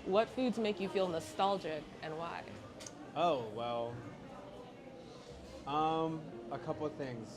What foods make you feel nostalgic and why? Oh, well, a couple of things.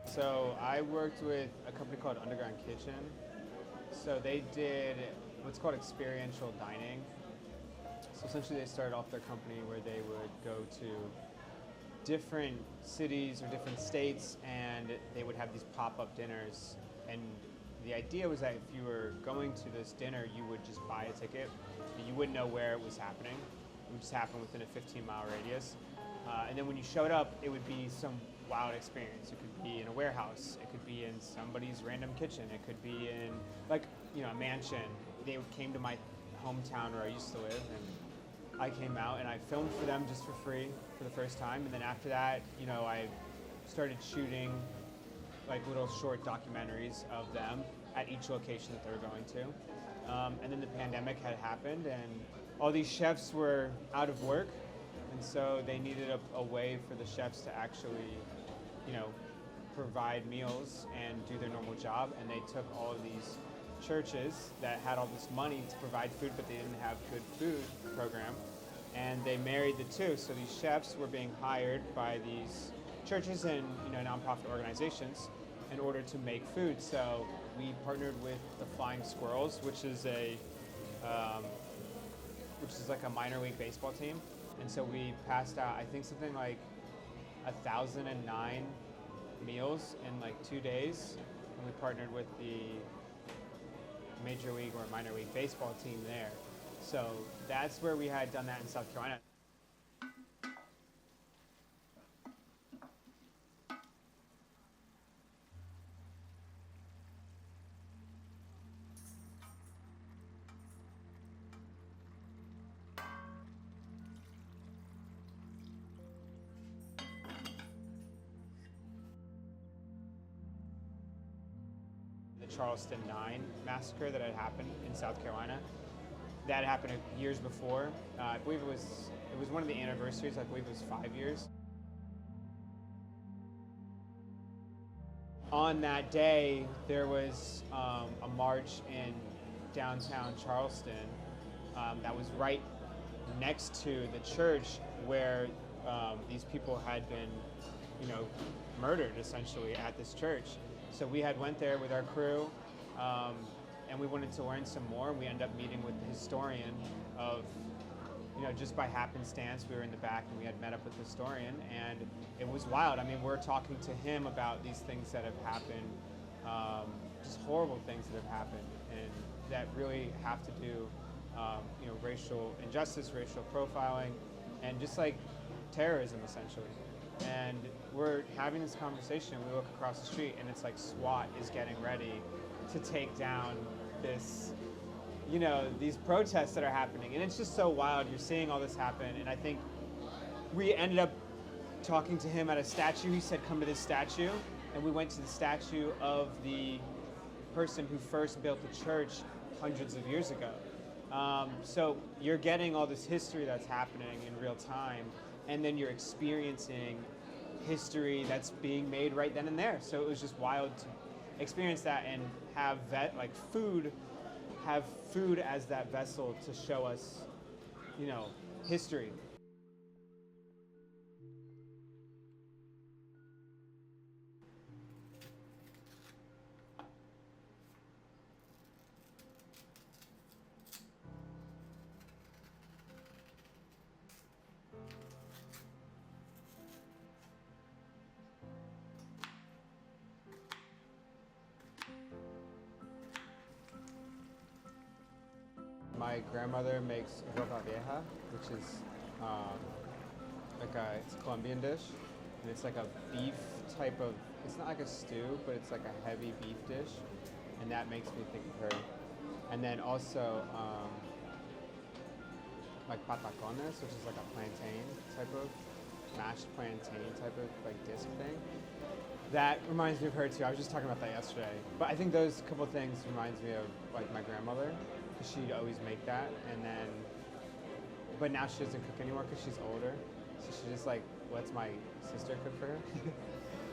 So I worked with a company called Underground Kitchen. So they did what's called experiential dining. So essentially they started off their company where they would go to different cities or different states and they would have these pop-up dinners. And the idea was that if you were going to this dinner, you would just buy a ticket. You wouldn't know where it was happening. It would just happen within a 15-mile radius. And then when you showed up, it would be some wild experience. It could be in a warehouse. It could be in somebody's random kitchen. It could be in, like, a mansion. They came to my hometown where I used to live, and I came out and I filmed for them just for free for the first time. And then after that, I started shooting like little short documentaries of them at each location that they were going to. And then the pandemic had happened, and all these chefs were out of work, and so they needed a way for the chefs to actually, provide meals and do their normal job. And they took all of these churches that had all this money to provide food, but they didn't have good food program, and they married the two. So these chefs were being hired by these churches and nonprofit organizations in order to make food. So we partnered with the Flying Squirrels, which is like a minor league baseball team. And so we passed out, I think, something like 1,009 meals in like 2 days. And we partnered with the major league or minor league baseball team there. So that's where we had done that in South Carolina. The Charleston 9 massacre that had happened in South Carolina. That happened years before. I believe it was one of the anniversaries. I believe it was 5 years. On that day, there was a march in downtown Charleston that was right next to the church where these people had been, murdered essentially at this church. So we had went there with our crew, and we wanted to learn some more. We ended up meeting with the historian of, just by happenstance, we were in the back and we had met up with the historian, and it was wild. I mean, we're talking to him about these things that have happened, just horrible things that have happened, and that really have to do, racial injustice, racial profiling, and just like terrorism, essentially. And we're having this conversation, we look across the street, and it's like SWAT is getting ready to take down this, these protests that are happening. And it's just so wild. You're seeing all this happen. And I think we ended up talking to him at a statue. He said, come to this statue. And we went to the statue of the person who first built the church hundreds of years ago. So you're getting all this history that's happening in real time, and then you're experiencing history that's being made right then and there. So it was just wild to experience that and have food as that vessel to show us, history. My grandmother makes Ropa Vieja, which is it's a Colombian dish, and it's like a beef type of, it's not like a stew, but it's like a heavy beef dish, and that makes me think of her. And then also, like patacones, which is like a plantain type of mashed plantain type of like disc thing. That reminds me of her too. I was just talking about that yesterday. But I think those couple things reminds me of like my grandmother, because she'd always make that, and then, but now she doesn't cook anymore because she's older. So she just like lets my sister cook for her,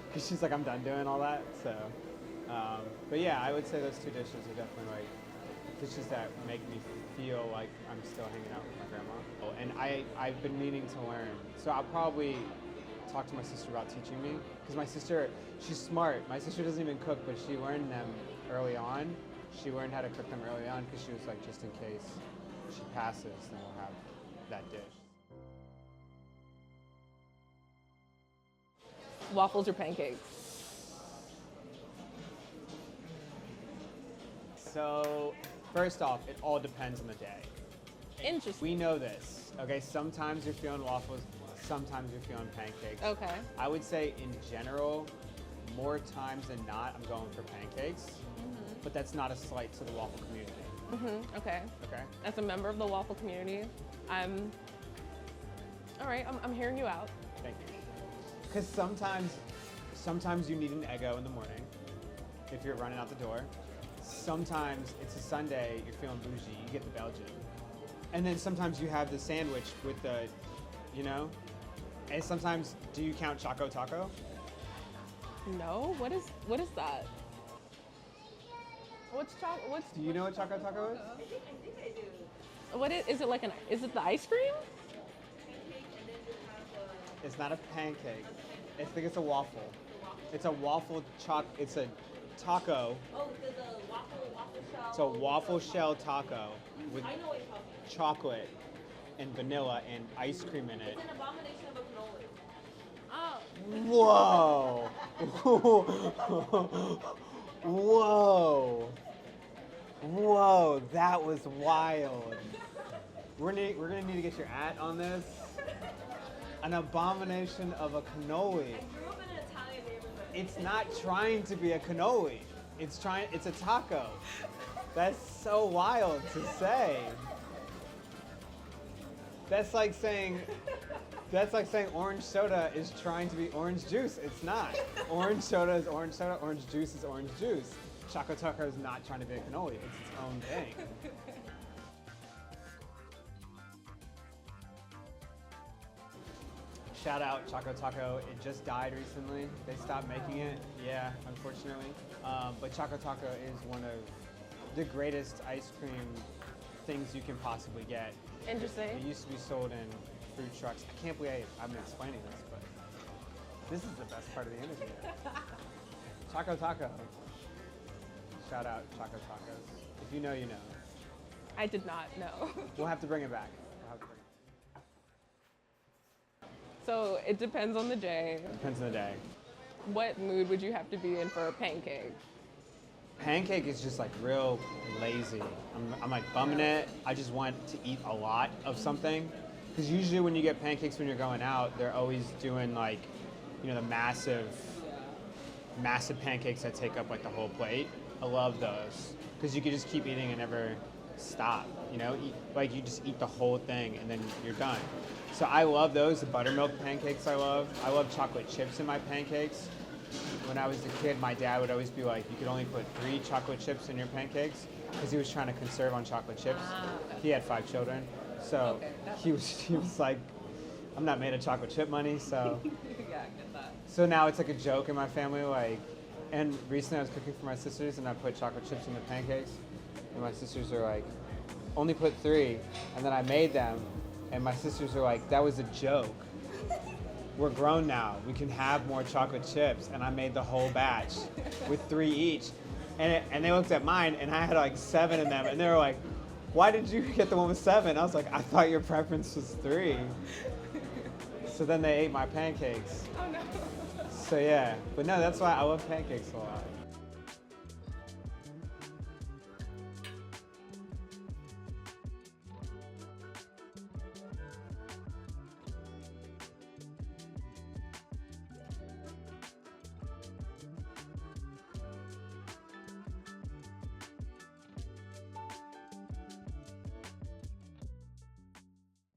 because she's like, I'm done doing all that. So, but yeah, I would say those two dishes are definitely like dishes that make me feel like I'm still hanging out with my grandma. And I've been meaning to learn. So I'll probably talk to my sister about teaching me, because my sister, she's smart. My sister doesn't even cook, but she learned them early on. She learned how to cook them early on because she was like, just in case she passes, then we'll have that dish. Waffles or pancakes? So, first off, it all depends on the day. Interesting. We know this, okay? Sometimes you're feeling waffles, sometimes you're feeling pancakes. Okay. I would say in general, more times than not, I'm going for pancakes, but that's not a slight to the waffle community. Okay. Okay? As a member of the waffle community, all right, I'm hearing you out. Thank you. Because sometimes you need an Eggo in the morning if you're running out the door. Sometimes it's a Sunday, you're feeling bougie, you get the Belgian. And then sometimes you have the sandwich with the, you know? And sometimes, do you count Choco Taco? No, what is that? What's Do you know what Choco Taco is? what is it like is it the ice cream? It's not a pancake. I think it's a waffle. It's a waffle it's a taco. Oh, the waffle shell. It's a waffle shell taco with I know what you're talking about. chocolate and vanilla and ice cream in it. It's an abomination of a cannoli. Oh. Whoa! Whoa! Whoa! That was wild. We're gonna need to get your on this. An abomination of a cannoli. I grew up in an Italian neighborhood. It's not trying to be a cannoli. It's a taco. That's so wild to say. That's like saying orange soda is trying to be orange juice. It's not. Orange soda is orange soda, orange juice is orange juice. Choco Taco is not trying to be a cannoli. It's its own thing. Shout out Choco Taco. It just died recently. They stopped making it. Yeah, unfortunately. But Choco Taco is one of the greatest ice cream things you can possibly get. Interesting. It used to be sold in food trucks. I can't believe I'm explaining this, but this is the best part of the interview. Choco Taco. Shout out Choco Tacos. If you know, you know. I did not know. We'll have to bring it back. So it depends on the day. Depends on the day. What mood would you have to be in for a pancake? Pancake is just like real lazy. I'm like bumming it. I just want to eat a lot of something. Because usually when you get pancakes when you're going out, they're always doing like, you know, the massive pancakes that take up like the whole plate. I love those. Because you can just keep eating and never stop, you know? You just eat the whole thing and then you're done. So I love those, the buttermilk pancakes I love. I love chocolate chips in my pancakes. When I was a kid, my dad would always be like, you could only put 3 chocolate chips in your pancakes because he was trying to conserve on chocolate chips. Okay. He had 5 children. So he was like, I'm not made of chocolate chip money, so. Yeah, I get that. So now it's like a joke in my family, like, and recently I was cooking for my sisters and I put chocolate chips in the pancakes. And my sisters are like, only put 3. And then I made them and my sisters are like, that was a joke. We're grown now. We can have more chocolate chips. And I made the whole batch with 3 each. And they looked at mine and I had like 7 in them. And they were like, why did you get the one with 7? I was like, I thought your preference was 3. So then they ate my pancakes. Oh no. So yeah, but no, that's why I love pancakes a lot.